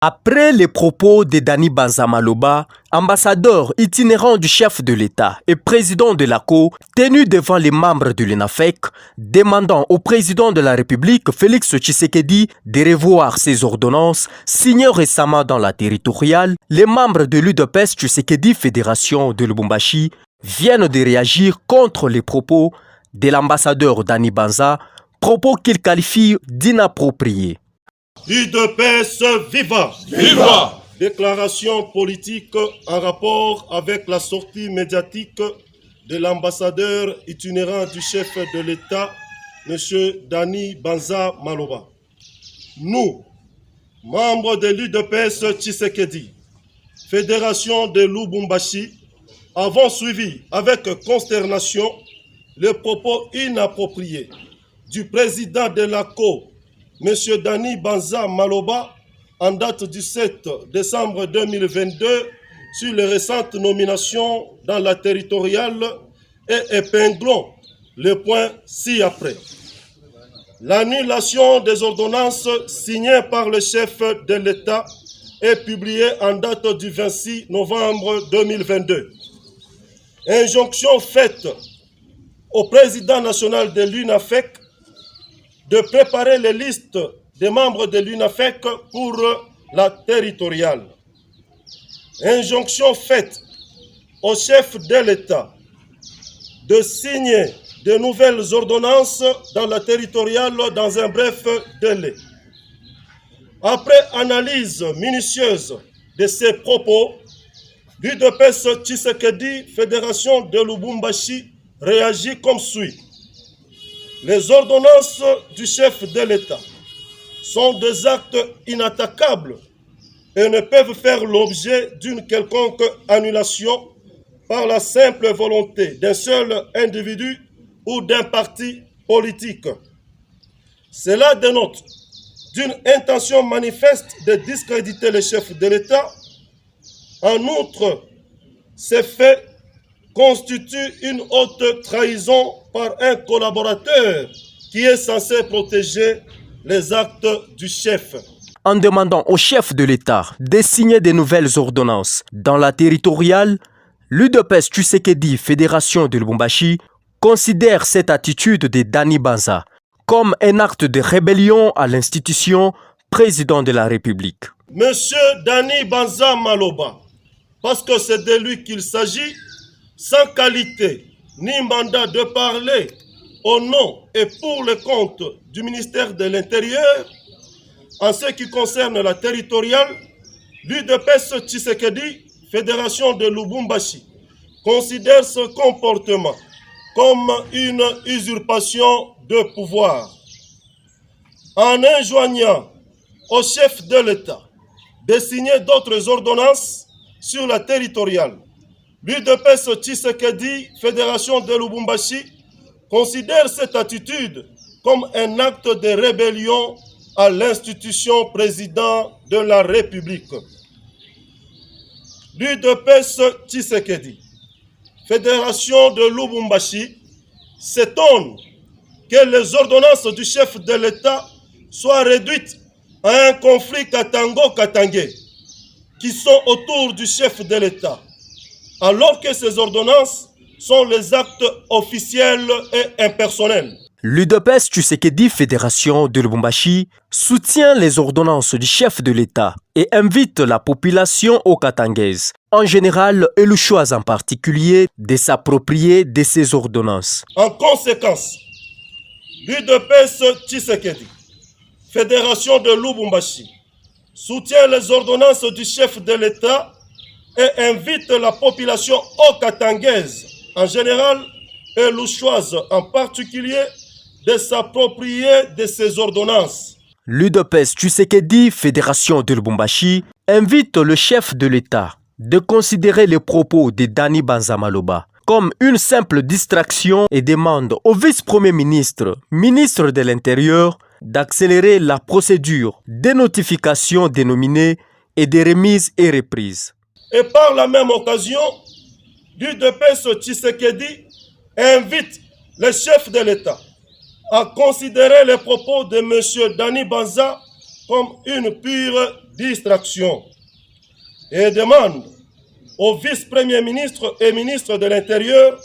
Après les propos de Dany Banza Maloba, ambassadeur itinérant du chef de l'État et président de l'ACO, tenu devant les membres de l'UNAFEC, demandant au président de la République, Félix Tshisekedi, de revoir ses ordonnances signées récemment dans la territoriale, les membres de l'UDPS Tshisekedi Fédération de Lubumbashi viennent de réagir contre les propos de l'ambassadeur Dany Banza, propos qu'il qualifie d'inappropriés. UDPS viva! Viva! Déclaration politique en rapport avec la sortie médiatique de l'ambassadeur itinérant du chef de l'État, M. Dany Banza Maloba. Nous, membres de l'UDPS Tshisekedi, Fédération de Lubumbashi, avons suivi avec consternation les propos inappropriés du président de l'ACO, M. Dany Banza Maloba, en date du 7 décembre 2022, sur les récentes nominations dans la territoriale et épinglons les points ci-après. L'annulation des ordonnances signées par le chef de l'État est publiée en date du 26 novembre 2022. Injonction faite au président national de l'UNAFEC de préparer les listes des membres de l'UNAFEC pour la territoriale. Injonction faite au chef de l'État de signer de nouvelles ordonnances dans la territoriale dans un bref délai. Après analyse minutieuse de ces propos, l'UDPS Tshisekedi Fédération de Lubumbashi réagit comme suit. Les ordonnances du chef de l'État sont des actes inattaquables et ne peuvent faire l'objet d'une quelconque annulation par la simple volonté d'un seul individu ou d'un parti politique. Cela dénote d'une intention manifeste de discréditer le chef de l'État. En outre, ces faits constituent une haute trahison par un collaborateur qui est censé protéger les actes du chef. En demandant au chef de l'État de signer de nouvelles ordonnances dans la territoriale, l'UDPS Tshisekedi Fédération de Lubumbashi considère cette attitude de Dany Banza comme un acte de rébellion à l'institution président de la République. Monsieur Dany Banza Maloba, parce que c'est de lui qu'il s'agit, sans qualité ni mandat de parler au nom et pour le compte du ministère de l'Intérieur, en ce qui concerne la territoriale, l'UDPS Tshisekedi, Fédération de Lubumbashi, considère ce comportement comme une usurpation de pouvoir. En enjoignant au chef de l'État de signer d'autres ordonnances sur la territoriale, l'UDPS Tshisekedi, Fédération de Lubumbashi, considère cette attitude comme un acte de rébellion à l'institution président de la République. L'UDPS Tshisekedi, Fédération de Lubumbashi, s'étonne que les ordonnances du chef de l'État soient réduites à un conflit katango-katangé qui sont autour du chef de l'État, alors que ces ordonnances sont les actes officiels et impersonnels. L'UDPS Tshisekedi Fédération de Lubumbashi soutient les ordonnances du chef de l'État et invite la population okatangaise, en général et le choix en particulier, de s'approprier de ces ordonnances. En conséquence, l'UDPS Tshisekedi, Fédération de Lubumbashi, soutient les ordonnances du chef de l'État et invite la population okatangaise, en général et louchoise en particulier, de s'approprier de ces ordonnances. L'UDPS Tshisekedi Fédération de Lubumbashi invite le chef de l'État de considérer les propos de Dany Banza Maloba comme une simple distraction et demande au vice-premier ministre, ministre de l'Intérieur, d'accélérer la procédure de notification des nominés et des remises et reprises. Et par la même occasion, l'UDPS Tshisekedi invite le chef de l'État à considérer les propos de M. Dany Banza comme une pure distraction et demande au vice-premier ministre et ministre de l'Intérieur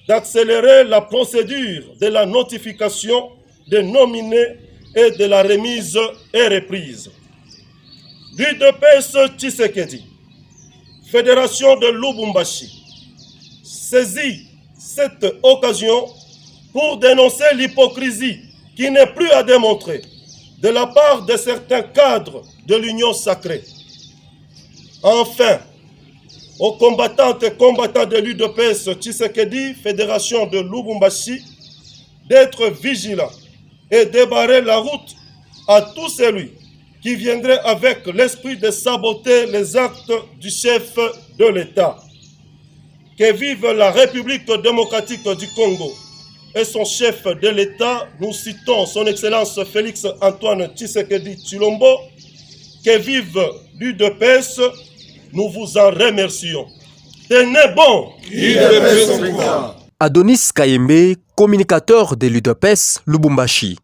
d'accélérer la procédure de la notification des nominés et de la remise et reprise. L'UDPS Tshisekedi, Fédération de Lubumbashi, saisit cette occasion pour dénoncer l'hypocrisie qui n'est plus à démontrer de la part de certains cadres de l'Union sacrée. Enfin, aux combattantes et combattants de l'UDPS Tshisekedi, Fédération de Lubumbashi, d'être vigilants et débarrer la route à tout celui qui viendrait avec l'esprit de saboter les actes du chef de l'État. Que vive la République démocratique du Congo et son chef de l'État, nous citons son Excellence Félix Antoine Tshisekedi Tshilombo. Que vive l'UDPS, nous vous en remercions. Tenez bon. Adonis Kayembe, communicateur de l'UDPS Lubumbashi.